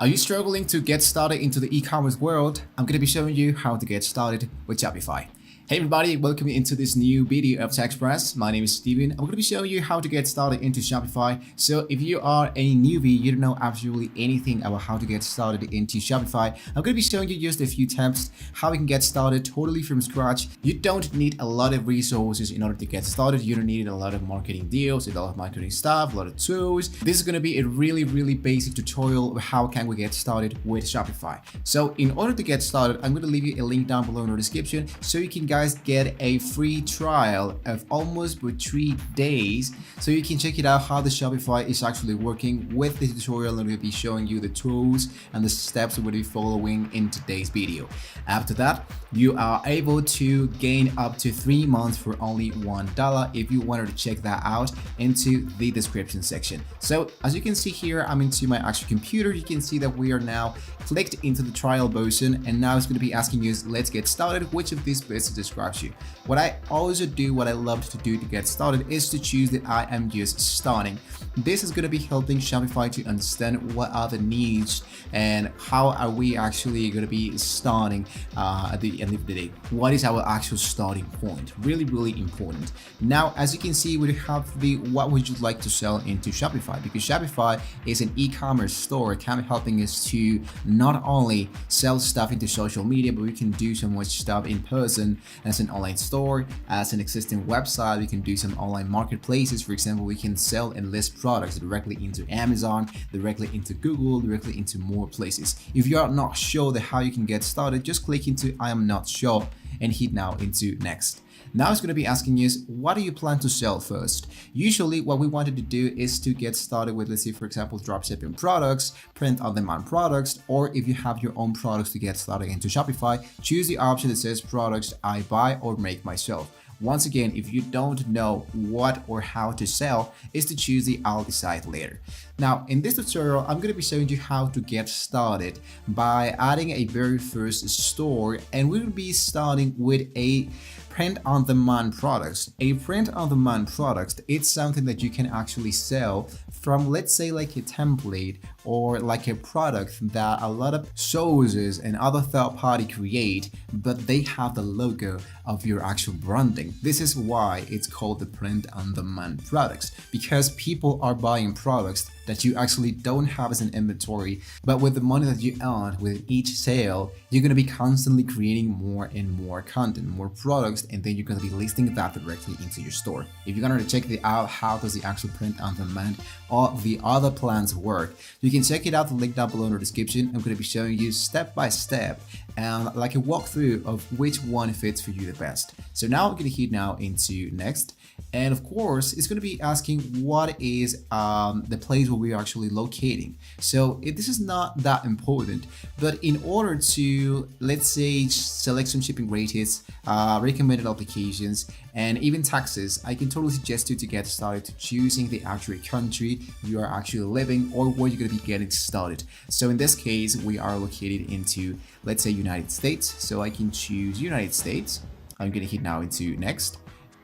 Are you struggling to get started into the e-commerce world? I'm going to be showing you how to get started with Shopify. Hey everybody, welcome into this new video of Tech Express. My name is Steven. I'm going to be showing you how to get started into Shopify. So if you are a newbie, you don't know absolutely anything about how to get started into Shopify, I'm going to be showing you just a few tips how you can get started totally from scratch. You don't need a lot of resources in order to get started. You don't need a lot of marketing deals, a lot of marketing stuff, a lot of tools. This is going to be a really basic tutorial of how can we get started with Shopify. So in order to get started, I'm going to leave you a link down below in the description so you can guys get a free trial of almost for 3 days so you can check it out how the Shopify is actually working with the tutorial, and we'll be showing you the tools and the steps we'll be following in today's video. After that, you are able to gain up to 3 months for only $1 if you wanted to check that out into the description section. So as you can see here, I'm into my actual computer. You can see that we are now clicked into the trial button, and now it's going to be asking you, let's get started, which of these best describes you. What I love to do to get started is to choose that I am just starting. This is going to be helping Shopify to understand what are the needs and how are we actually going to be starting at the end of the day. What is our actual starting point? Really important. Now, as you can see, we have the what would you like to sell into Shopify, because Shopify is an e-commerce store kind of helping us to not only sell stuff into social media, but we can do so much stuff in person as an online store, as an existing website. We can do some online marketplaces. For example, we can sell and list products directly into Amazon, directly into Google, directly into more places. If you are not sure that how you can get started, just click into I am not sure and hit now into next. Now it's going to be asking you, what do you plan to sell first? Usually what we wanted to do is to get started with, let's say for example, dropshipping products, print-on-demand products, or if you have your own products to get started into Shopify, choose the option that says products I buy or make myself. Once again, if you don't know what or how to sell, is to choose the I'll decide later. Now, in this tutorial, I'm going to be showing you how to get started by adding a very first store, and we will be starting with a print-on-demand products. A print-on-demand product, it's something that you can actually sell from, let's say, like a template or like a product that a lot of sources and other third-party create, but they have the logo of your actual branding. This is why it's called the print-on-demand products, because people are buying products that you actually don't have as an inventory, but with the money that you earn with each sale, you're going to be constantly creating more and more content, more products, and then you're going to be listing that directly into your store. If you're going to check it out, how does the actual print on demand or the other plans work, you can check it out, the link down below in the description. I'm going to be showing you step by step and like a walkthrough of which one fits for you the best. So now I'm going to hit now into next. And of course, it's going to be asking what is the place where we are actually locating. So this is not that important, but in order to, let's say, select some shipping rates, recommended applications, and even taxes, I can totally suggest you to get started to choosing the actual country you are actually living or where you're going to be getting started. So in this case, we are located into, let's say, United States. So I can choose United States. I'm going to hit now into next.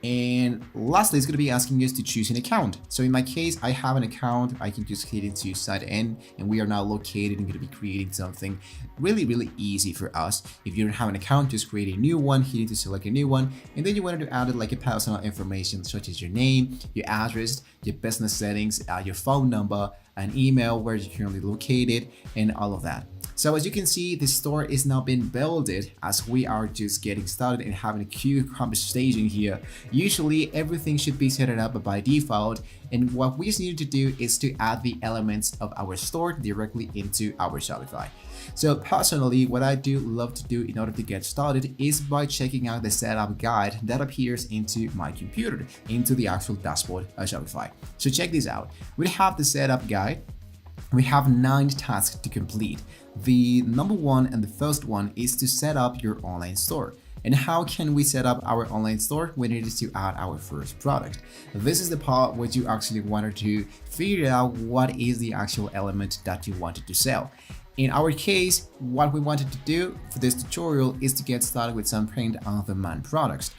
And lastly, it's going to be asking us to choose an account. So in my case, I have an account. I can just hit into sign in, and we are now located and going to be creating something really easy for us. If you don't have an account, just create a new one, hit to select a new one, and then you wanted to add like a personal information such as your name, your address, your business settings, your phone number, an email, where you're currently located, and all of that. So as you can see, the store is now being built as we are just getting started and having a cute conversation here. Usually everything should be set up by default, and what we just need to do is to add the elements of our store directly into our Shopify. So personally, what I do love to do in order to get started is by checking out the setup guide that appears into my computer, into the actual dashboard of Shopify. So check this out. We have the setup guide. We have 9 tasks to complete. The number one and the first one is to set up your online store. And how can we set up our online store? We need to add our first product. This is the part where you actually wanted to figure out what is the actual element that you wanted to sell. In our case, what we wanted to do for this tutorial is to get started with some print-on-demand products.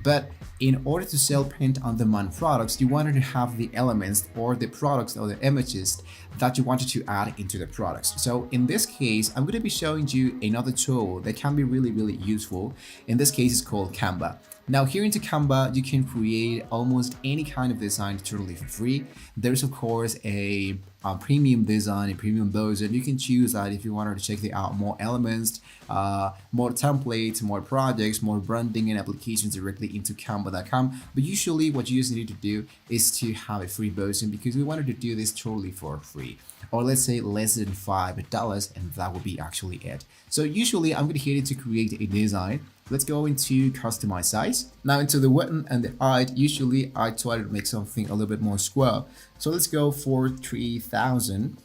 But in order to sell print-on-demand products, you wanted to have the elements or the products or the images that you wanted to add into the products. So in this case, I'm going to be showing you another tool that can be really useful. In this case, it's called Canva. Now here into Canva, you can create almost any kind of design totally for free. There's of course a premium design, a premium version. You can choose that if you wanted to check out more elements, more templates, more projects, more branding and applications directly into canva.com. But usually what you just need to do is to have a free version because we wanted to do this totally for free. Or let's say less than $5 and that will be actually it. So usually I'm going to hit it to create a design. Let's go into customize size. Now into the width and the height, usually I try to make something a little bit more square. So let's go for 3000,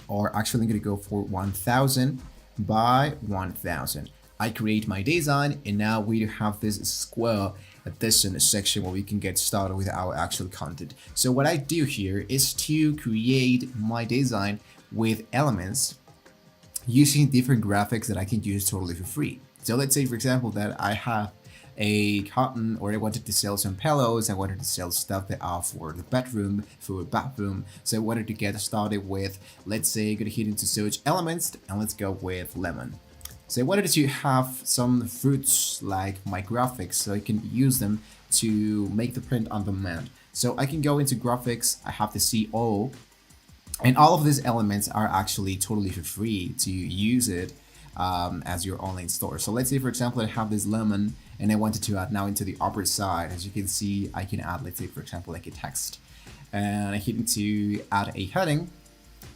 or actually I'm gonna go for 1000 by 1000. I create my design and now we have this square addition section where we can get started with our actual content. So what I do here is to create my design with elements using different graphics that I can use totally for free. So let's say, for example, that I have a cotton, or I wanted to sell some pillows. I wanted to sell stuff that are for the bedroom, for a bathroom. So I wanted to get started with, let's say, I'm gonna hit into search elements and let's go with lemon. So I wanted to have some fruits like my graphics so I can use them to make the print on demand. So I can go into graphics, I have the CO, and all of these elements are actually totally for free to use it as your online store. So let's say, for example, I have this lemon and I wanted to add now into the upper side. As you can see, I can add, let's say, for example, like a text, and I hit into add a heading.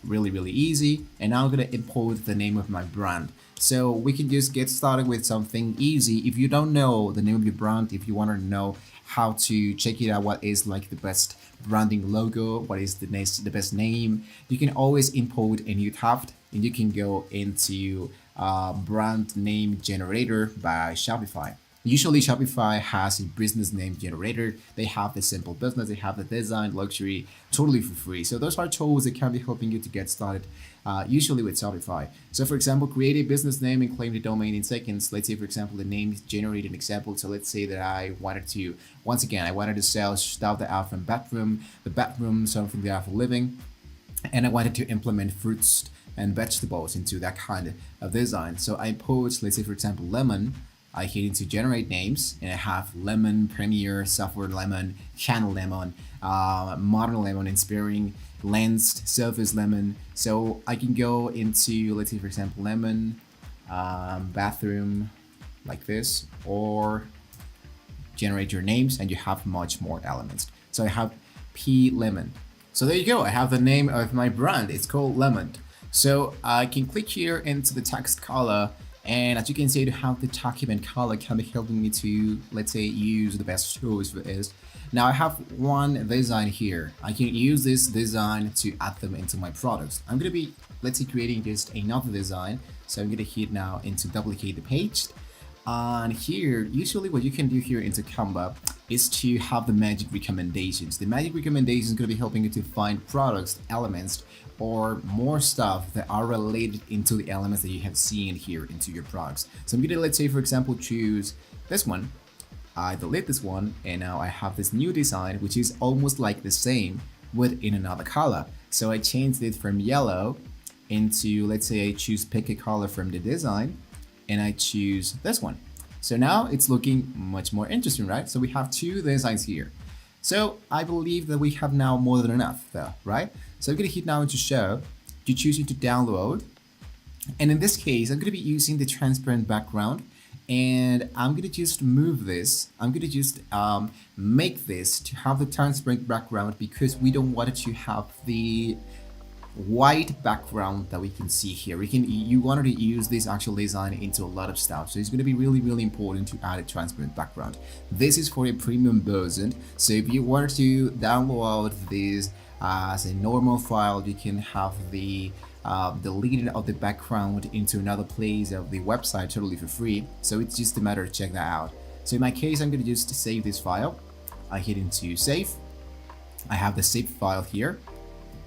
Really easy. And now I'm gonna import the name of my brand. So we can just get started with something easy. If you don't know the name of your brand, if you want to know how to check it out, what is like the best branding logo, what is the best name, you can always import a new tab and you can go into brand name generator by Shopify. Usually Shopify has a business name generator. They have the simple business, they have the design, luxury, totally for free. So those are tools that can be helping you to get started, usually with Shopify. So for example, create a business name and claim the domain in seconds. Let's say, for example, the name is generated an example. So let's say that I wanted to, once again, I wanted to sell stuff that are from the bedroom, something that are for living, and I wanted to implement fruits and vegetables into that kind of design. So I post, let's say, for example, lemon. I hit into generate names and I have lemon, premier, software lemon, channel lemon, modern lemon, inspiring, lensed, surface lemon. So I can go into, let's say, for example, lemon, bathroom, like this, or generate your names and you have much more elements. So I have P lemon. So there you go. I have the name of my brand. It's called Lemon. So I can click here into the text color, and as you can see, to have the document color can be helping me to, let's say, use the best tools for this. Now I have one design here. I can use this design to add them into my products. I'm gonna be, let's say, creating just another design. So I'm gonna hit now into duplicate the page. And here, usually what you can do here into Canva is to have the magic recommendations. The magic recommendations is going to be helping you to find products, elements, or more stuff that are related into the elements that you have seen here into your products. So I'm going to, let's say, for example, choose this one. I delete this one, and now I have this new design, which is almost like the same with in another color. So I changed it from yellow into, let's say, I choose pick a color from the design, and I choose this one. So now it's looking much more interesting, right? So we have two designs here. So I believe that we have now more than enough though, right? So I'm gonna hit now into show, you're choosing to download. And in this case, I'm gonna be using the transparent background, and I'm gonna just move this. I'm gonna just make this to have the transparent background because we don't want it to have the white background that we can see here. You wanted to use this actual design into a lot of stuff, so it's going to be really important to add a transparent background. This is for a premium version, so if you wanted to download this as a normal file, you can have the deleting of the background into another place of the website totally for free. So it's just a matter of check that out. So in my case, I'm going to just save this file. I hit into save. I have the saved file here.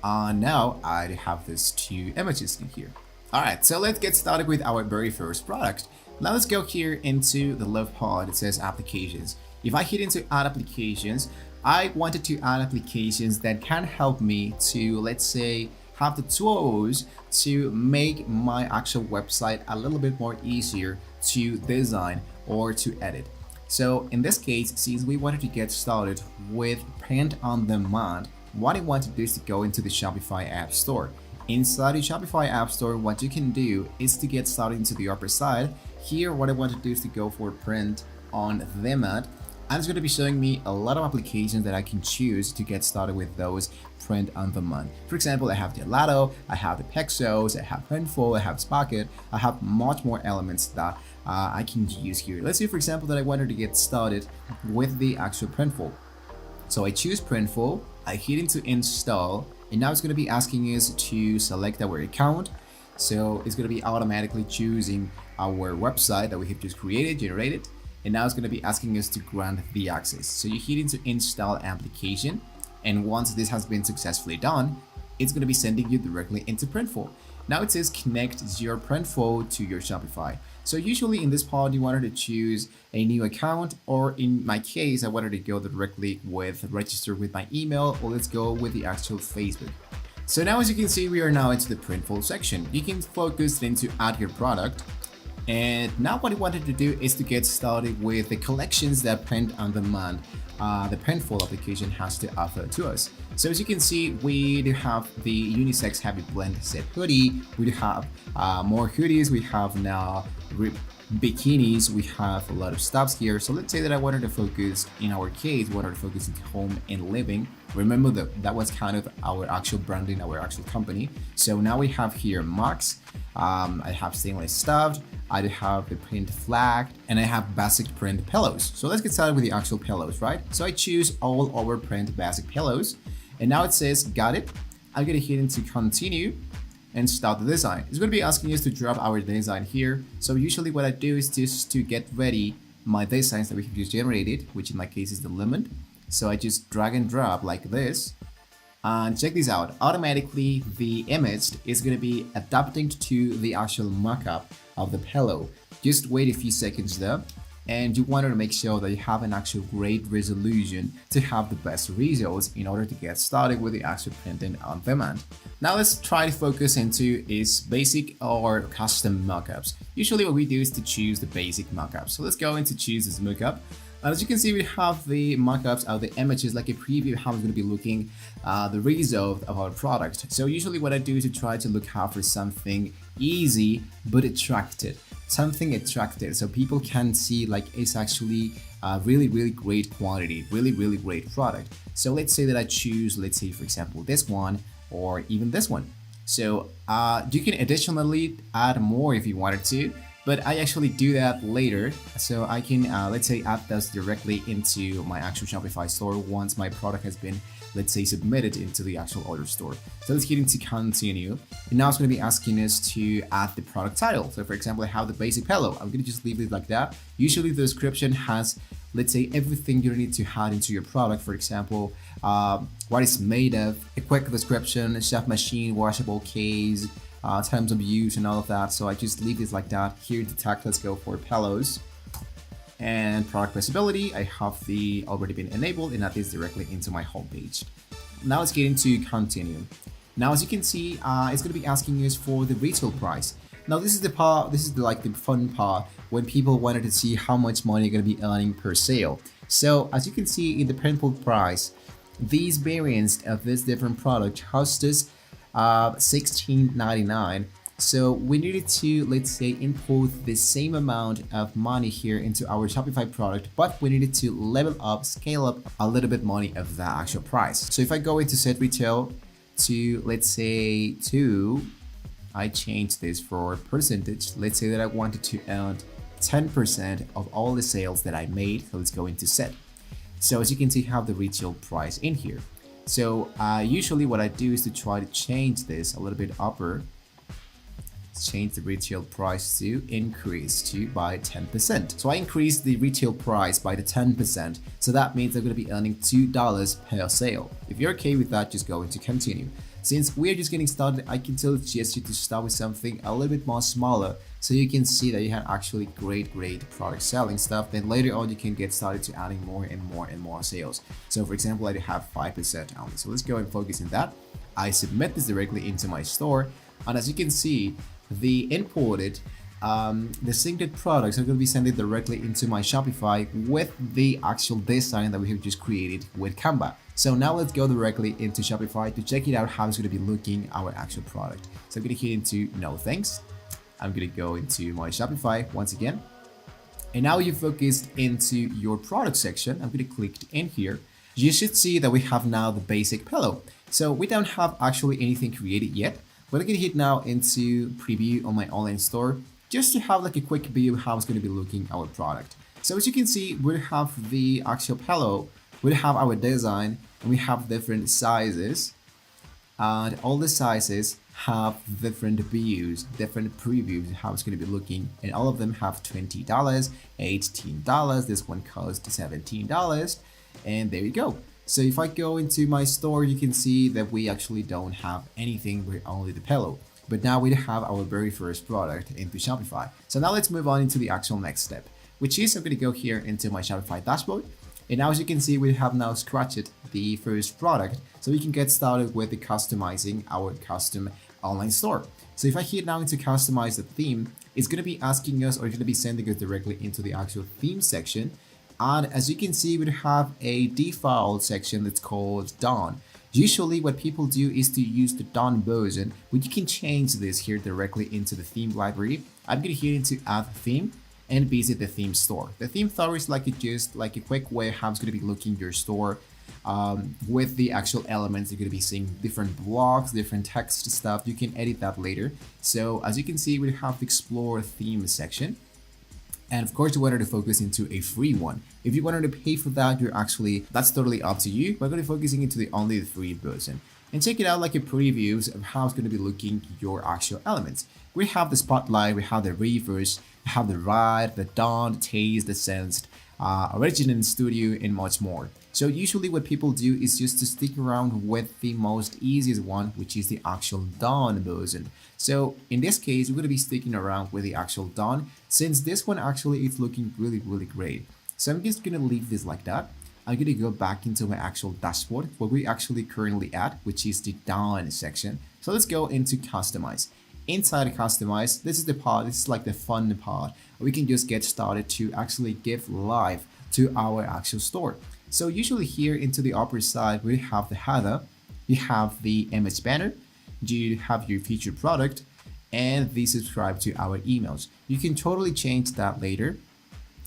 Now I have these two images in here. Alright, so let's get started with our very first product. Now let's go here into the left part. It says applications. If I hit into add applications, I wanted to add applications that can help me to, let's say, have the tools to make my actual website a little bit more easier to design or to edit. So in this case, since we wanted to get started with print on demand, what I want to do is to go into the Shopify App Store. Inside the Shopify App Store, what you can do is to get started into the upper side. Here, what I want to do is to go for print on demand. And it's going to be showing me a lot of applications that I can choose to get started with those print on demand. For example, I have the Gelato, I have the Pexels, I have Printful, I have Sprocket, I have much more elements that I can use here. Let's say, for example, that I wanted to get started with the actual Printful. So I choose Printful, I hit into install, and now it's going to be asking us to select our account. So it's going to be automatically choosing our website that we have just created, generated. And now it's going to be asking us to grant the access. So you hit into install application. And once this has been successfully done, it's going to be sending you directly into Printful. Now it says connect your Printful to your Shopify. So usually in this part, you wanted to choose a new account, or in my case, I wanted to go directly with register with my email, or let's go with the actual Facebook. So now as you can see, we are now into the Printful section. You can focus into add your product. And now what I wanted to do is to get started with the collections that print on demand, the Printful application has to offer to us. So as you can see, we do have the unisex heavy blend set hoodie. We do have more hoodies. We have now bikinis. We have a lot of stuffs here. So let's say that I wanted to focus, in our case, wanted to focus into home and living. Remember that was kind of our actual branding, our actual company. So now we have here mugs. I have stainless stuffed. I have the print flag, and I have basic print pillows. So let's get started with the actual pillows, right? So I choose all over print basic pillows, and now it says got it. I'm gonna hit into continue and start the design. It's gonna be asking us to drop our design here. So usually what I do is just to get ready my designs that we have just generated, which in my case is the lemon. So I just drag and drop like this. And check this out, automatically the image is going to be adapting to the actual mockup of the pillow. Just wait a few seconds there, and you want to make sure that you have an actual great resolution to have the best results in order to get started with the actual printing on demand. Now let's try to focus into is basic or custom mockups. Usually what we do is to choose the basic mockup. So let's go into choose this mockup. And as you can see, we have the mockups of the images, like a preview of how it's going to be looking, the result of our product. So usually what I do is to try to look out for something easy but attractive, something attractive, so people can see like it's actually really great quantity, really great product. So let's say that I choose, let's say for example this one or even this one. So you can additionally add more if you wanted to, but I actually do that later. So I can, let's say, add this directly into my actual Shopify store once my product has been, let's say, submitted into the actual order store. So let's get into continue. And now it's going to be asking us to add the product title. So for example, I have the basic pillow. I'm going to just leave it like that. Usually the description has, let's say, everything you need to add into your product. For example, what it's made of, a quick description, chef machine, washable case, terms of use and all of that. So I just leave this like that. Here the tag, let's go for pillows. And product visibility, I have the already been enabled and add this directly into my homepage. Now let's get into continue. Now as you can see, it's going to be asking us for the retail price. Now this is the part, this is like the fun part when people wanted to see how much money you're going to be earning per sale. So as you can see in the Printful price, these variants of this different product cost us $16.99. So we needed to, let's say, input the same amount of money here into our Shopify product, but we needed to level up, scale up a little bit money of the actual price. So if I go into set retail to, let's say, 2, I change this for percentage. Let's say that I wanted to earn 10% of all the sales that I made. So let's go into set. So as you can see, I have the retail price in here. So usually what I do is to try to change this a little bit upper. Change the retail price to increase to by 10%. So I increased the retail price by the 10%. So that means I'm going to be earning $2 per sale. If you're okay with that, just go into continue. Since we're just getting started, I can totally suggest you to start with something a little bit more smaller so you can see that you have actually great product selling stuff. Then later on you can get started to adding more and more sales. So for example, I have 5% only. So let's go and focus on that. I submit this directly into my store, and as you can see, the imported the synced products are going to be sent directly into my Shopify with the actual design that we have just created with Canva. So now let's go directly into Shopify to check it out how it's going to be looking our actual product. So I'm going to hit into no thanks. I'm going to go into my Shopify once again. And now you focused into your product section. I'm going to click in here. You should see that we have now the basic pillow. So we don't have actually anything created yet, but I'm going to hit now into preview on my online store, just to have like a quick view of how it's going to be looking our product. So as you can see, we have the actual pillow, we have our design, and we have different sizes, and all the sizes have different views, different previews, how it's going to be looking, and all of them have $20, $18. This one costs $17, and there you go. So if I go into my store, you can see that we actually don't have anything, we're only the pillow. But now we have our very first product into Shopify. So now let's move on into the actual next step, which is I'm going to go here into my Shopify dashboard. And now as you can see, we have now scratched the first product. So we can get started with the customizing our custom online store. So if I hit now into customize the theme, it's going to be asking us, or it's going to be sending us directly into the actual theme section. And as you can see, we have a default section that's called Dawn. Usually what people do is to use the Dawn version, but you can change this here directly into the theme library. I'm going to hit into add theme and visit the theme store. The theme store is like just like a quick way how it's going to be looking your store with the actual elements. You're going to be seeing different blocks, different text stuff. You can edit that later. So as you can see, we have the explore theme section. And of course, you wanted to focus into a free one. If you wanted to pay for that, that's totally up to you. We're going to be focusing into the only the free version. And check it out like a previews of how it's going to be looking your actual elements. We have the spotlight, we have the reverse, we have the ride, the dawn, the taste, the sensed, original studio, and much more. So usually what people do is just to stick around with the most easiest one, which is the actual Dawn version. So in this case, we're going to be sticking around with the actual Dawn, since this one actually is looking really great. So I'm just going to leave this like that. I'm going to go back into my actual dashboard, where we actually currently at, which is the Dawn section. So let's go into customize. Inside customize, this is the part, this is like the fun part. We can just get started to actually give life to our actual store. So usually here into the upper side, we have the header, you have the image banner, you have your featured product, and the subscribe to our emails. You can totally change that later.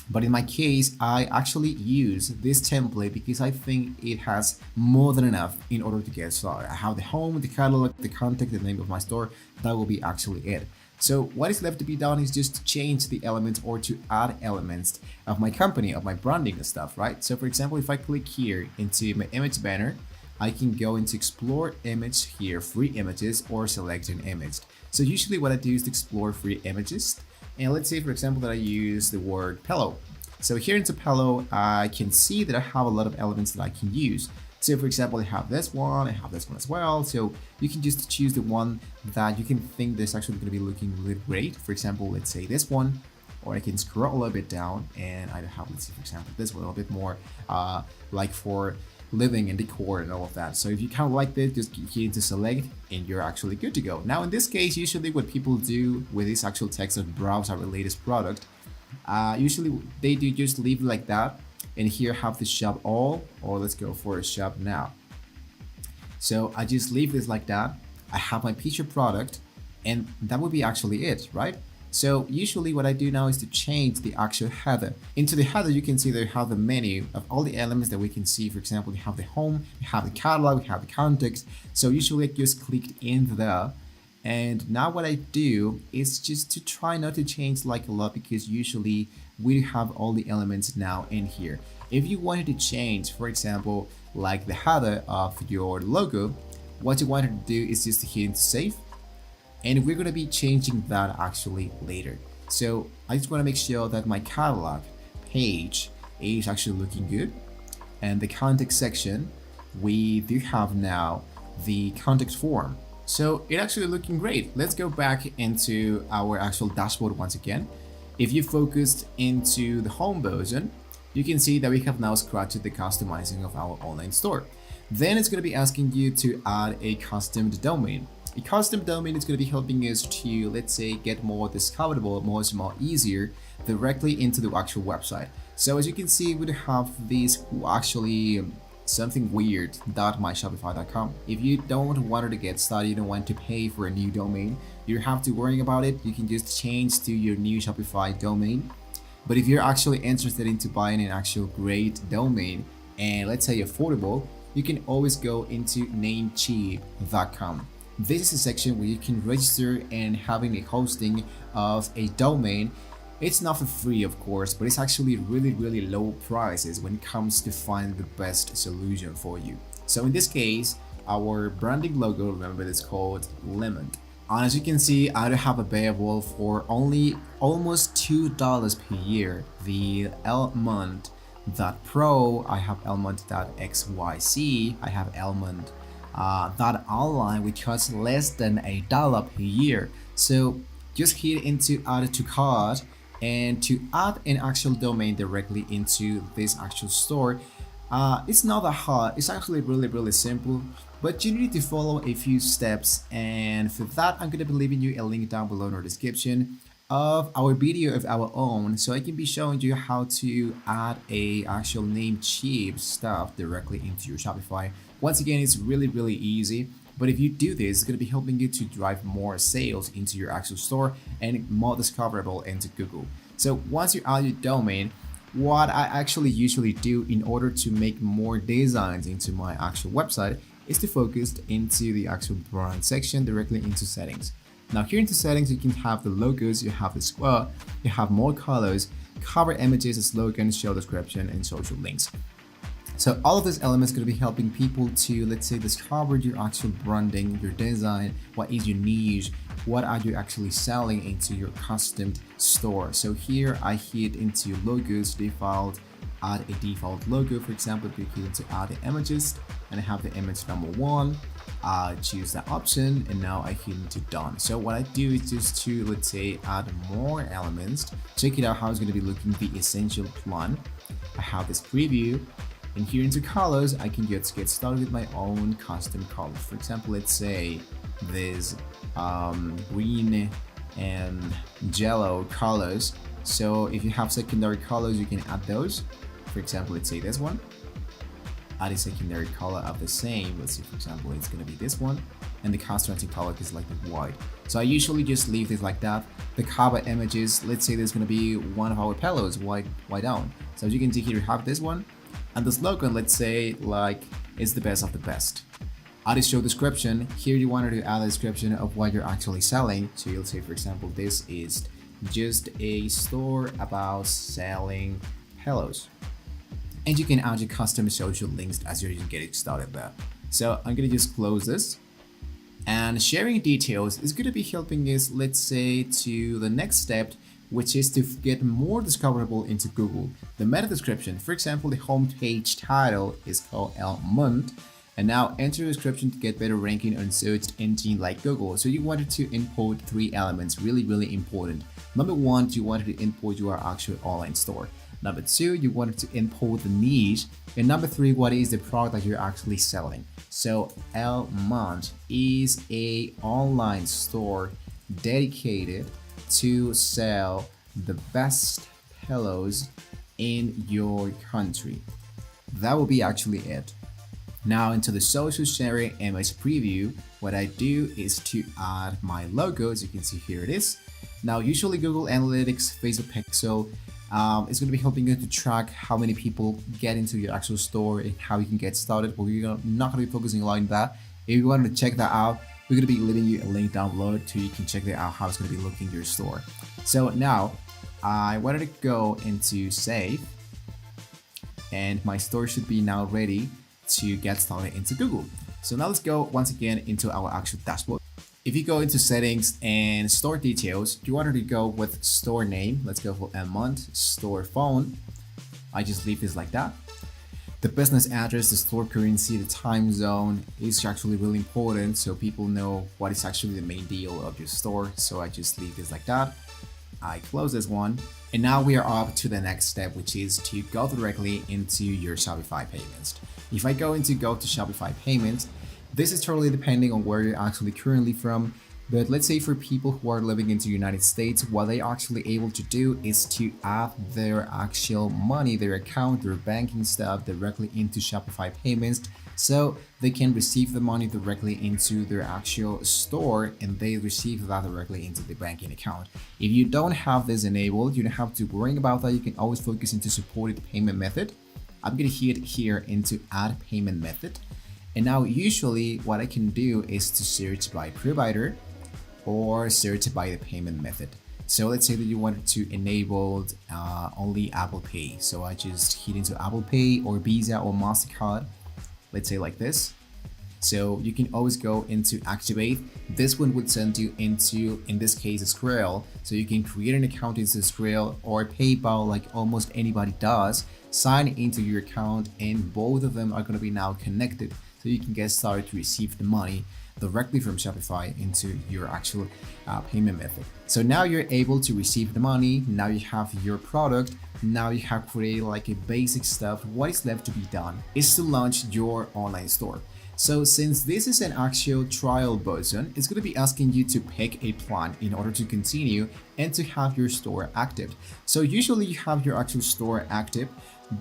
But in my case, I actually use this template because I think it has more than enough in order to get started. I have the home, the catalog, the contact, the name of my store. That will be actually it. So what is left to be done is just to change the elements or to add elements of my company, of my branding and stuff, right? So for example, if I click here into my image banner, I can go into explore image here, free images, or select an image. So usually what I do is to explore free images. And let's say, for example, that I use the word pillow. So here into pillow, I can see that I have a lot of elements that I can use. So for example, I have this one as well. So you can just choose the one that you can think that's actually going to be looking really great. For example, let's say this one, or I can scroll a little bit down and I have, let's say, for example, this one a little bit more like for living and decor and all of that. So if you kind of like this, just hit into select and you're actually good to go. Now in this case, usually what people do with this actual text of browse our latest product, usually they do just leave it like that. And here have the shop all, or let's go for a shop now. So I just leave this like that. I have my featured product, and that would be actually it, right? So usually what I do now is to change the actual header. Into the header, you can see that you have the menu of all the elements that we can see. For example, you have the home, you have the catalog, you have the context. So usually I just clicked in there. And now what I do is just to try not to change like a lot, because usually we have all the elements now in here. If you wanted to change, for example, like the header of your logo, what you wanted to do is just to hit into save. And we're going to be changing that actually later. So I just want to make sure that my catalog page is actually looking good. And the context section, we do have now the contact form. So it's actually looking great. Let's go back into our actual dashboard once again. If you focused into the home version, you can see that we have now scratched the customizing of our online store. Then it's going to be asking you to add a custom domain. A custom domain is going to be helping us to, let's say, get more discoverable, more easier directly into the actual website. So as you can see, we have this actually something weird .myshopify.com. If you don't want to get started, you don't want to pay for a new domain, you don't have to worry about it. You can just change to your new Shopify domain. But if you're actually interested into buying an actual great domain and let's say affordable, you can always go into namecheap.com. This is a section where you can register and having a hosting of a domain. It's not for free, of course, but it's actually really low prices when it comes to find the best solution for you. So in this case, our branding logo, remember, it's called Lemon. And as you can see, I have available for only almost $2 per year the Elmont.pro, I have Elmont.xyz, I have Elmont.online, which costs less than $1 per year. So just hit into add to cart, and to add an actual domain directly into this actual store, it's not that hard. It's actually really simple, but you need to follow a few steps, and for that I'm going to be leaving you a link down below in our description of our video of our own, so I can be showing you how to add a actual Namecheap stuff directly into your Shopify. Once again, it's really easy, but if you do this, it's going to be helping you to drive more sales into your actual store and more discoverable into Google. So once you add your domain, what I actually usually do in order to make more designs into my actual website is to focus into the actual brand section directly into settings. Now here into settings, you can have the logos, you have the square, you have more colors, cover images, slogan, show description, and social links. So all of these elements are going to be helping people to, let's say, discover your actual branding, your design, what is your niche, what are you actually selling into your custom store. So here I hit into logos, default, add a default logo. For example, you hit into add the images, and I have the image number 1. I choose that option, and now I hit into done. So what I do is just to, let's say, add more elements. Check it out how it's going to be looking, the essential plan. I have this preview. And here into colors, I can just get started with my own custom colors. For example, let's say this green and yellow colors. So if you have secondary colors, you can add those. For example, let's say this one. Add a secondary color of the same. Let's see, for example, it's going to be this one. And the contrasting color is like the white. So I usually just leave this like that. The cover images, let's say there's going to be one of our pillows, white down. So as you can see here, we have this one. And the slogan, let's say, like, it's the best of the best. Add a show description. Here you wanted to add a description of what you're actually selling. So you'll say, for example, this is just a store about selling pillows. And you can add your custom social links as you're just getting started there. So I'm gonna just close this. And sharing details is gonna be helping us, let's say, to the next step, which is to get more discoverable into Google. The meta description, for example, the homepage title is called Elmont, and now enter a description to get better ranking on search engine like Google. So you wanted to import 3 elements, really important. Number 1, you wanted to import your actual online store. Number 2, you wanted to import the niche. And number 3, what is the product that you're actually selling? So Elmont is a online store dedicated to sell the best pillows in your country. That will be actually it. Now into the social sharing image preview, what I do is to add my logo. As you can see, here it is. Now usually Google Analytics, Facebook Pixel is going to be helping you to track how many people get into your actual store and how you can get started, but we're not going to be focusing a lot on that. If you wanted to check that out, we're going to be leaving you a link down below so you can check that out, how it's going to be looking your store. So now I wanted to go into save, and my store should be now ready to get started into Google. So now let's go once again into our actual dashboard. If you go into settings and store details, you wanted to go with store name. Let's go for Elmont, store phone. I just leave this like that. The business address, the store currency, the time zone is actually really important so people know what is actually the main deal of your store. So I just leave this like that. I close this one. And now we are up to the next step, which is to go directly into your Shopify payments. If I go to Shopify payments, this is totally depending on where you're actually currently from. But let's say for people who are living in the United States, what they are actually able to do is to add their actual money, their account, their banking stuff directly into Shopify payments, so they can receive the money directly into their actual store and they receive that directly into the banking account. If you don't have this enabled, you don't have to worry about that. You can always focus into supported payment method. I'm gonna hit here into add payment method. And now usually what I can do is to search by provider or search by the payment method. So let's say that you wanted to enable only Apple Pay. So I just hit into Apple Pay or Visa or MasterCard. Let's say like this. So you can always go into activate. This one would send you into, in this case, Skrill. So you can create an account into Skrill or PayPal like almost anybody does. Sign into your account and both of them are going to be now connected. So you can get started to receive the money directly from Shopify into your actual payment method. So now you're able to receive the money. Now you have your product. Now you have created like a basic stuff. What is left to be done is to launch your online store. So since this is an actual trial button, it's going to be asking you to pick a plan in order to continue and to have your store active. So usually you have your actual store active,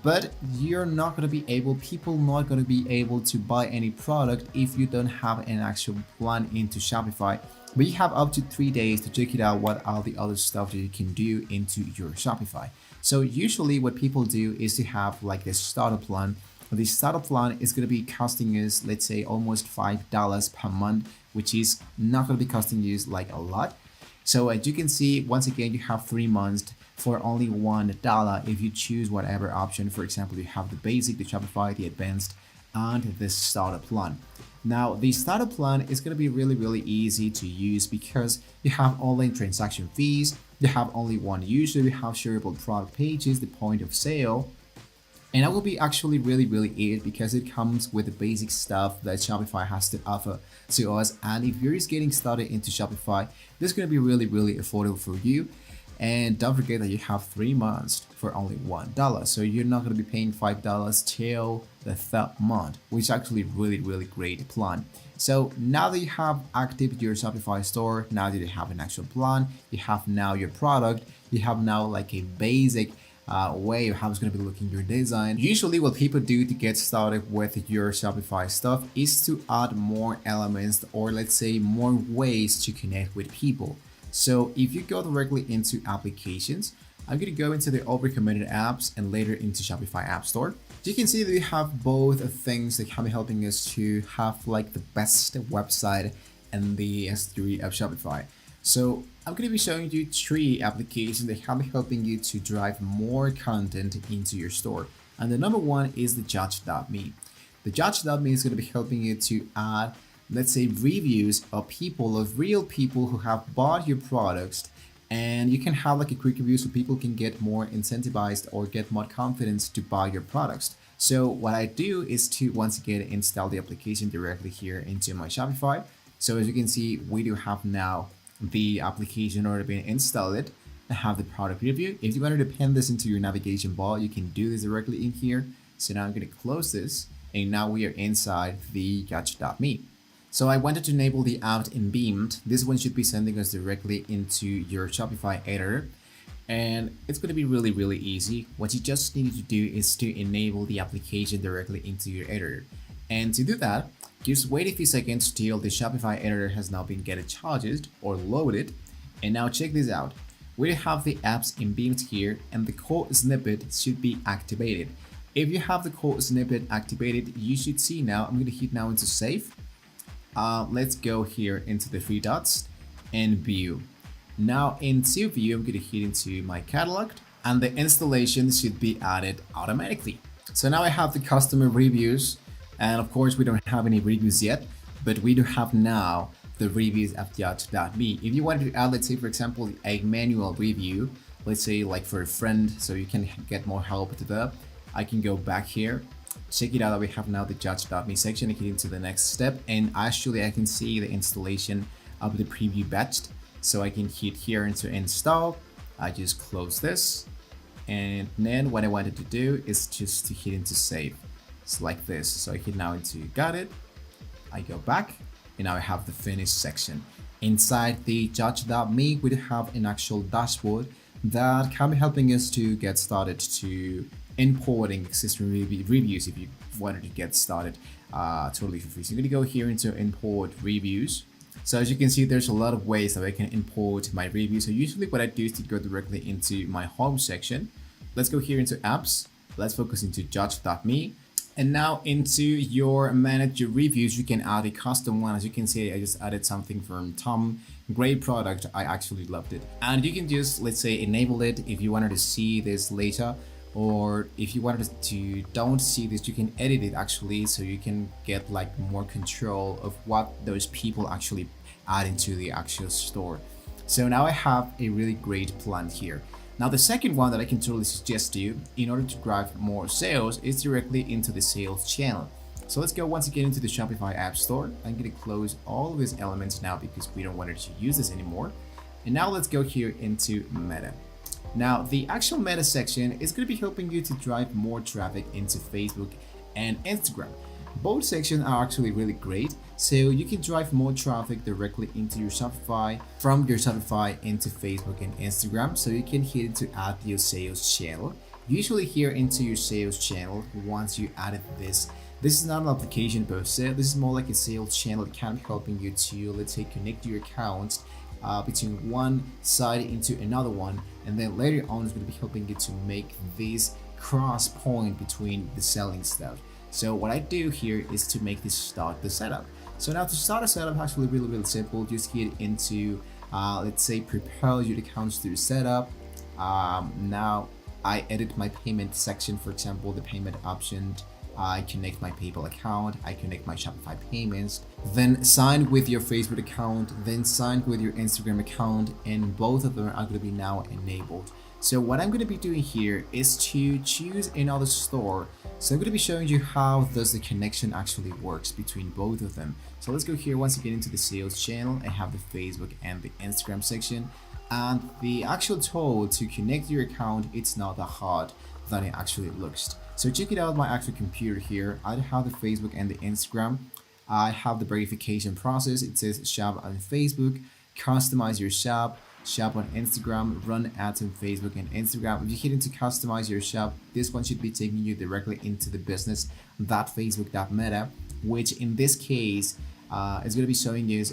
but you're not going to be able, people not going to be able to buy any product if you don't have an actual plan into Shopify. But you have up to 3 days to check it out what all the other stuff that you can do into your Shopify. So usually what people do is to have like this starter plan. The startup plan is going to be costing us, let's say, almost $5 per month, which is not going to be costing you like a lot. So as you can see, once again, you have 3 months for only $1 if you choose whatever option. For example, you have the basic, the Shopify, the advanced, and the startup plan. Now, the startup plan is going to be really easy to use because you have online transaction fees, you have only one user, you have shareable product pages, the point of sale. And that will be actually really easy because it comes with the basic stuff that Shopify has to offer to us. And if you're just getting started into Shopify, this is going to be really affordable for you. And don't forget that you have 3 months for only $1. So you're not going to be paying $5 till the 3rd month, which is actually really great plan. So now that you have active your Shopify store, now that you have an actual plan, you have now your product, you have now like a basic way of how it's going to be looking your design. Usually what people do to get started with your Shopify stuff is to add more elements, or let's say more ways to connect with people. So if you go directly into applications, I'm going to go into the all recommended apps and later into Shopify App Store. You can see that we have both things that can be helping us to have like the best website and the history of Shopify. So I'm going to be showing you 3 applications that can be helping you to drive more content into your store. And the number one is the Judge.me. The Judge.me is going to be helping you to add, let's say, reviews of people, of real people who have bought your products. And you can have like a quick review so people can get more incentivized or get more confidence to buy your products. So what I do is to once again install the application directly here into my Shopify. So as you can see, we do have now the application already been installed. I have the product review. If you want to append this into your navigation bar, you can do this directly in here. So now I'm going to close this, and now we are inside the Judge.me. So I wanted to enable the out in beamed. This one should be sending us directly into your Shopify editor. And it's going to be really easy. What you just need to do is to enable the application directly into your editor. And to do that, just wait a few seconds till the Shopify editor has now been get charged or loaded. And now check this out. We have the apps in beamed here, and the code snippet should be activated. If you have the code snippet activated, you should see now, I'm going to hit now into save. Let's go here into the 3 dots and view. Now into view, I'm going to hit into my catalog, and the installation should be added automatically. So now I have the customer reviews, and of course we don't have any reviews yet, but we do have now the reviews of Judge.me. If you wanted to add, let's say for example, a manual review, let's say like for a friend, so you can get more help to that, I can go back here Check it out that we have now the judge.me section. I hit into the next step, and actually I can see the installation of the preview batch. So I can hit here into install. I just close this, and then what I wanted to do is just to hit into save. It's like this. So I hit now into got it. I go back, and now I have the finished section. Inside the judge.me, we have an actual dashboard that can be helping us to get started to importing existing reviews if you wanted to get started totally for free. So I'm going to go here into import reviews. So as you can see, there's a lot of ways that I can import my reviews. So usually what I do is to go directly into my home section. Let's go here into apps. Let's focus into judge.me. And now into your manage your reviews, you can add a custom one. As you can see, I just added something from Tom. Great product. I actually loved it. And you can just, let's say, enable it if you wanted to see this later. Or if you wanted to don't see this, you can edit it actually, so you can get like more control of what those people actually add into the actual store. So now I have a really great plan here. Now the second one that I can totally suggest to you in order to drive more sales is directly into the sales channel. So let's go once again into the Shopify App Store. I'm going to close all of these elements now because we don't want to use this anymore. And now let's go here into Meta. Now, the actual Meta section is going to be helping you to drive more traffic into Facebook and Instagram. Both sections are actually really great, so you can drive more traffic directly into your Shopify, from your Shopify into Facebook and Instagram. So you can hit it to add your sales channel. Usually here into your sales channel, once you added this is not an application per se. This is more like a sales channel that can be helping you to, let's say, connect your accounts between one side into another one, and then later on it's going to be helping you to make this cross point between the selling stuff. So what I do here is to make this start the setup. So now to start a setup, actually really simple. Just hit into let's say prepare your accounts to setup. Now I edit my payment section, for example, the payment option. I connect my PayPal account, I connect my Shopify payments, then sign with your Facebook account, then sign with your Instagram account, and both of them are going to be now enabled. So what I'm going to be doing here is to choose another store. So I'm going to be showing you how does the connection actually works between both of them. So let's go here once again into the sales channel. I have the Facebook and the Instagram section, and the actual tool to connect your account, it's not that hard than it actually looks. So check it out, my actual computer here. I have the Facebook and the Instagram. I have the verification process. It says shop on Facebook, customize your shop on Instagram, run ads on Facebook and Instagram. If you hit into customize your shop, this one should be taking you directly into the business.facebook.meta, which in this case is going to be showing you,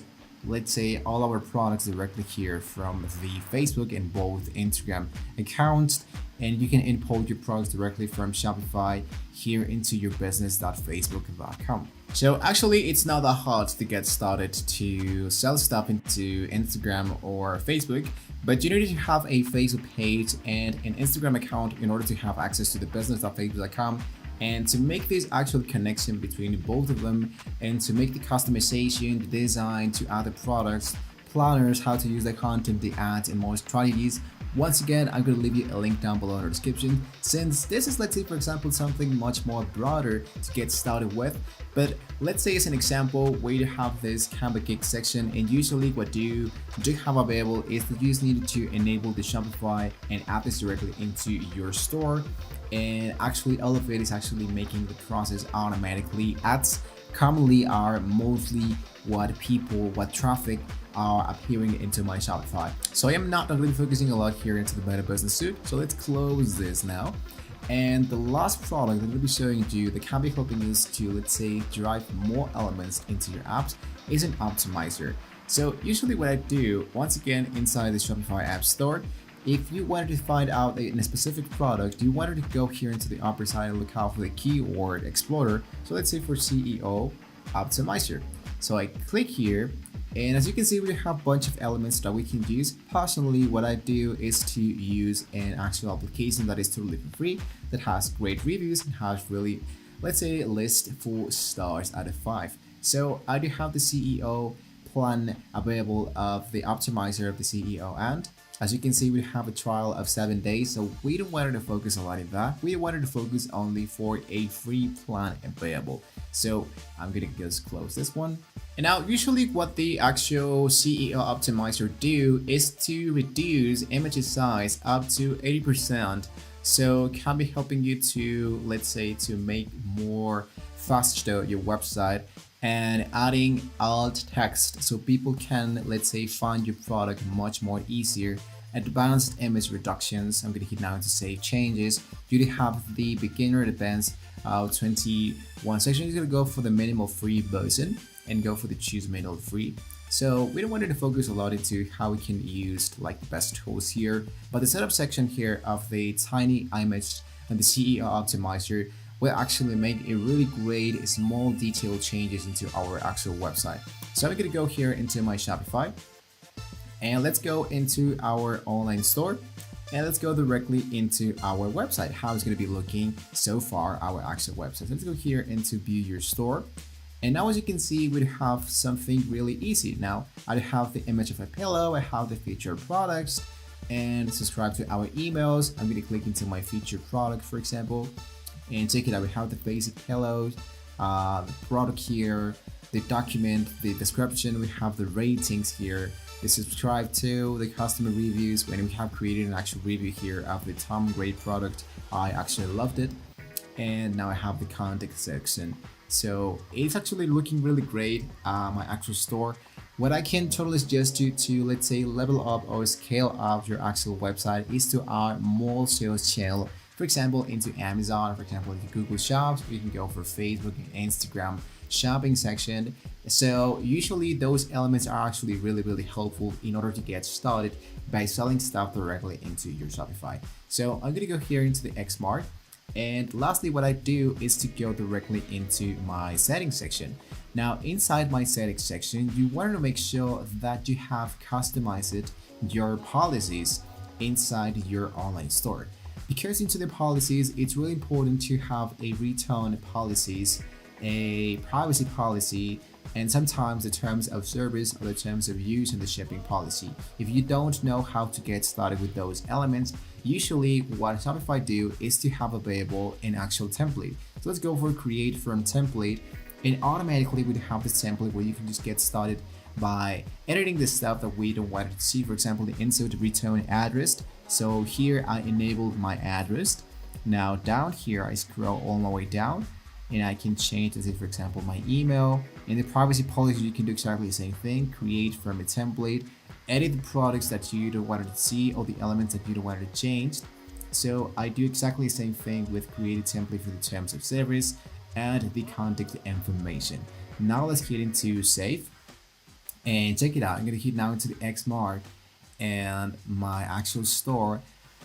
let's say, all our products directly here from the Facebook and both Instagram accounts. And you can import your products directly from Shopify here into your business.facebook.com. So actually, it's not that hard to get started to sell stuff into Instagram or Facebook, but you need to have a Facebook page and an Instagram account in order to have access to the business.facebook.com. And to make this actual connection between both of them, and to make the customization, the design, to add the products, planners, how to use the content, the ads, and more strategies. Once again, I'm going to leave you a link down below in the description, since this is, let's say, for example, something much more broader to get started with. But let's say as an example, where you have this Canva gig section, and usually what you do have available is that you just need to enable the Shopify and add this directly into your store. And actually all of it is actually making the process automatically. Ads commonly are mostly what traffic are appearing into my Shopify. So I am not really focusing a lot here into the Meta Business Suite. So let's close this now. And the last product that we'll be showing you that can be helping us to, let's say, drive more elements into your apps is an optimizer. So usually what I do, once again, inside the Shopify App Store, if you wanted to find out in a specific product, you wanted to go here into the upper side and look out for the keyword explorer. So let's say for Seo Optimizer. So I click here, and as you can see, we have a bunch of elements that we can use. Personally, what I do is to use an actual application that is totally for free, that has great reviews and has really, let's say, a list 4 stars out of 5. So I do have the CEO plan available of the optimizer of the CEO, and As you can see, we have a trial of 7 days, so we don't want to focus a lot in that. We wanted to focus only for a free plan available. So I'm gonna just close this one. And now usually what the actual Seo Optimizer do is to reduce image size up to 80%. So can be helping you to, let's say, to make more faster your website, and adding alt text so people can, let's say, find your product much more easier. Advanced image reductions. I'm gonna hit now into save changes. You have the beginner, advanced, 21 section. You're gonna go for the minimal free version and go for the choose minimal free. So we don't want to focus a lot into how we can use like the best tools here, but the setup section here of the tiny image and the Seo Optimizer will actually make a really great small detailed changes into our actual website. So I'm gonna go here into my Shopify, and let's go into our online store, and let's go directly into our website, how it's gonna be looking so far, our actual website. Let's go here into view your store. And now as you can see, we have something really easy. Now I have the image of a pillow, I have the featured products, and subscribe to our emails. I'm gonna click into my featured product, for example, and check it out. We have the basic pillows, the product here, the document, the description, we have the ratings here, the subscribe to, the customer reviews, when we have created an actual review here of the Tom Great product. I actually loved it. And now I have the contact section. So it's actually looking really great, my actual store. What I can totally suggest you to, let's say, level up or scale up your actual website is to add more sales channel. For example, into Amazon, for example, into Google Shops. You can go for Facebook and Instagram shopping section. So usually those elements are actually really helpful in order to get started by selling stuff directly into your Shopify. So I'm gonna go here into the Xmark. And lastly, what I do is to go directly into my settings section. Now inside my settings section, you want to make sure that you have customized your policies inside your online store. Because into the policies, it's really important to have a return policies, a privacy policy, and sometimes the terms of service or the terms of use and the shipping policy. If you don't know how to get started with those elements, usually what Shopify do is to have available an actual template. So let's go for create from template, and automatically we have this template where you can just get started by editing the stuff that we don't want to see. For example, the insert return address. So here I enabled my address. Now down here I scroll all the way down, and I can change, as if for example, my email. In the privacy policy, you can do exactly the same thing. Create from a template, edit the products that you don't want to see or the elements that you don't want to change. So I do exactly the same thing with create a template for the terms of service and the contact information. Now let's get into save and check it out. I'm gonna hit now into the X mark, and my actual store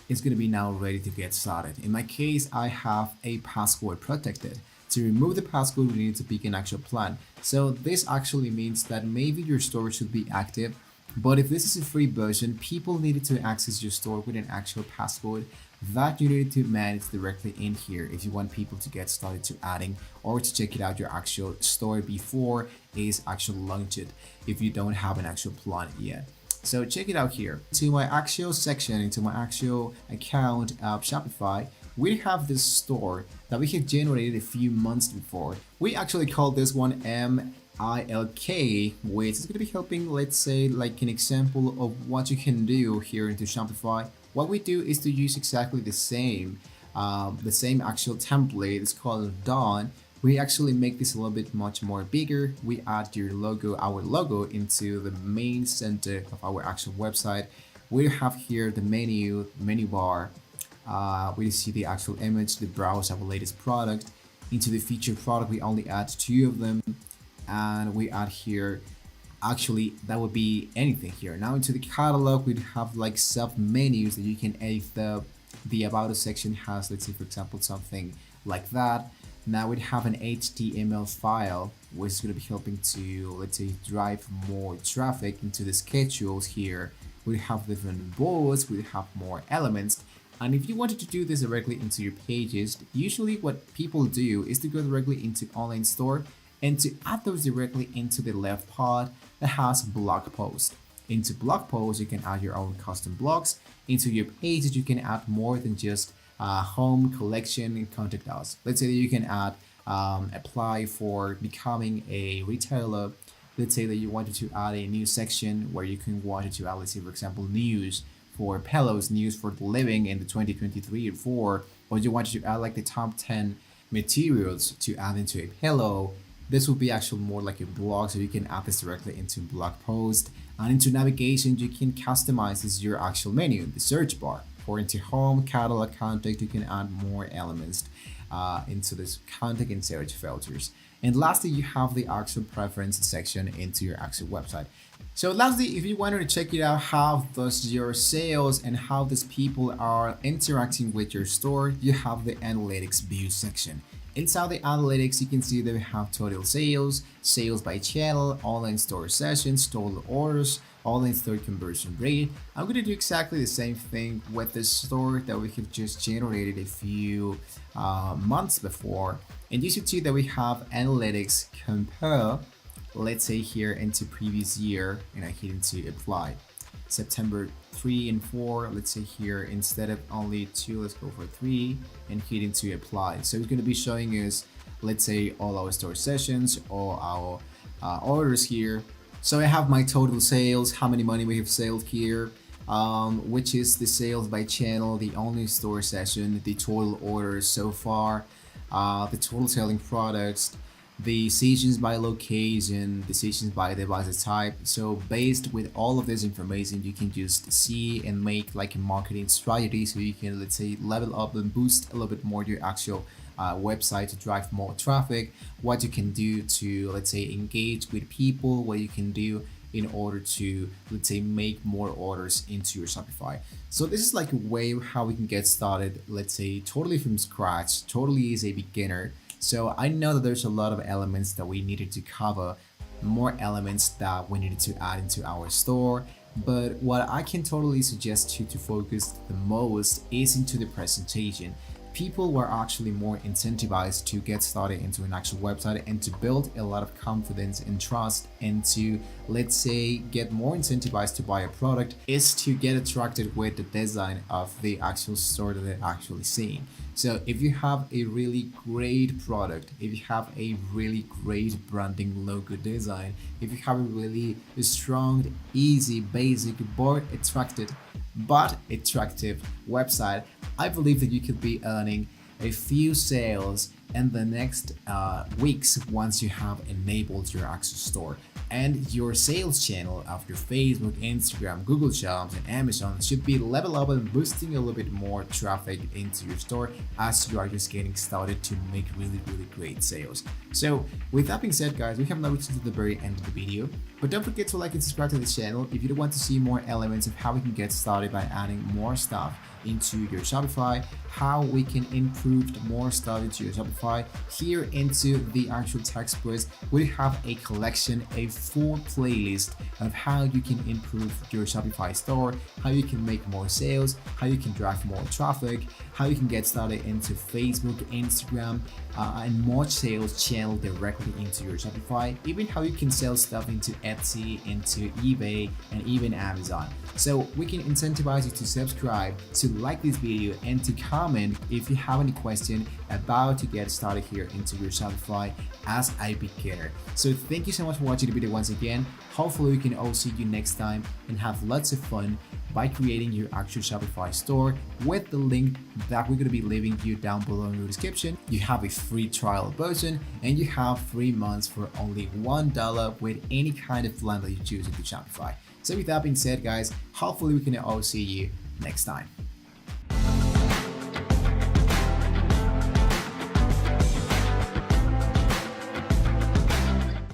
is gonna be now ready to get started. In my case, I have a password protected. To remove the password, we need to pick an actual plan. So this actually means that maybe your store should be active, but if this is a free version, people needed to access your store with an actual password that you need to manage directly in here if you want people to get started to adding or to check it out your actual store before it's actually launched, if you don't have an actual plan yet. So check it out here. To my actual section, into my actual account of Shopify, we have this store that we have generated a few months before. We actually call this one MILK, which is going to be helping, let's say, like an example of what you can do here into Shopify. What we do is to use exactly the same actual template. It's called Dawn. We actually make this a little bit much more bigger. We add your logo, our logo, into the main center of our actual website. We have here the menu bar. We see the actual image, the browse our latest product. Into the featured product, we only add 2 of them, and we add here, actually that would be anything here. Now into the catalog, we have like sub menus that you can edit. The about us section has, let's say for example, something like that. Now we have an HTML file, which is going to be helping to, let's say, drive more traffic into the schedules here. We have different boards, we have more elements. And if you wanted to do this directly into your pages, usually what people do is to go directly into online store and to add those directly into the left part that has blog post. Into blog posts, you can add your own custom blogs. Into your pages, you can add more than just home, collection, and contact us. Let's say that you can add apply for becoming a retailer. Let's say that you wanted to add a new section where you can wanted to add, let's say for example, news for pillows, news for the living in the 2023 or 4, or you wanted to add like the top 10 materials to add into a pillow. This will be actually more like a blog, so you can add this directly into blog post. And into navigation, you can customize this your actual menu, the search bar. Or into home, catalog, contact, you can add more elements into this contact and search filters. And lastly, you have the actual preference section into your actual website. So lastly, if you wanted to check it out, how does your sales and how these people are interacting with your store, you have the analytics view section. Inside the analytics, you can see that we have total sales, sales by channel, online store sessions, total orders, online store conversion rate. I'm going to do exactly the same thing with the store that we have just generated a few months before. And you should see that we have analytics compare, let's say here into previous year, and I hit into apply. September 3 and 4, let's say here, instead of only 2, let's go for 3 and hit into apply. So it's going to be showing us, let's say, all our store sessions, all our orders here. So I have my total sales, how many money we have sold here, which is the sales by channel, the only store session, the total orders so far, the total selling products, the sessions by location, the sessions by device type. So based with all of this information, you can just see and make like a marketing strategy, so you can, let's say, level up and boost a little bit more your actual website to drive more traffic, what you can do to, let's say, engage with people, what you can do in order to, let's say, make more orders into your Shopify. So this is like a way how we can get started, let's say, totally from scratch, totally as a beginner. So I know that there's a lot of elements that we needed to cover, more elements that we needed to add into our store. But what I can totally suggest you to focus the most is into the presentation. People were actually more incentivized to get started into an actual website and to build a lot of confidence and trust, and to, let's say, get more incentivized to buy a product is to get attracted with the design of the actual store that they're actually seeing. So if you have a really great product, if you have a really great branding logo design, if you have a really strong, easy, basic, but attractive website, I believe that you could be earning a few sales in the next weeks once you have enabled your actual store. And your sales channel of your Facebook, Instagram, Google Shops, and Amazon should be level up and boosting a little bit more traffic into your store as you are just getting started to make really great sales. So with that being said, guys, we have now reached to the very end of the video, but don't forget to like and subscribe to the channel if you want to see more elements of how we can get started by adding more stuff into your Shopify, how we can improve more stuff into your Shopify. Here into the actual text post, we have a collection, a full playlist of how you can improve your Shopify store, how you can make more sales, how you can drive more traffic, how you can get started into Facebook, Instagram, and more sales channel directly into your Shopify, even how you can sell stuff into Etsy, into eBay, and even Amazon. So we can incentivize you to subscribe, to like this video, and to comment if you have any question about to get started here into your Shopify as a beginner. So thank you so much for watching the video once again. Hopefully we can all see you next time and have lots of fun by creating your actual Shopify store with the link that we're going to be leaving you down below in the description. You have a free trial version and you have 3 months for only $1 with any kind of plan that you choose into Shopify. So with that being said, guys, hopefully we can all see you next time.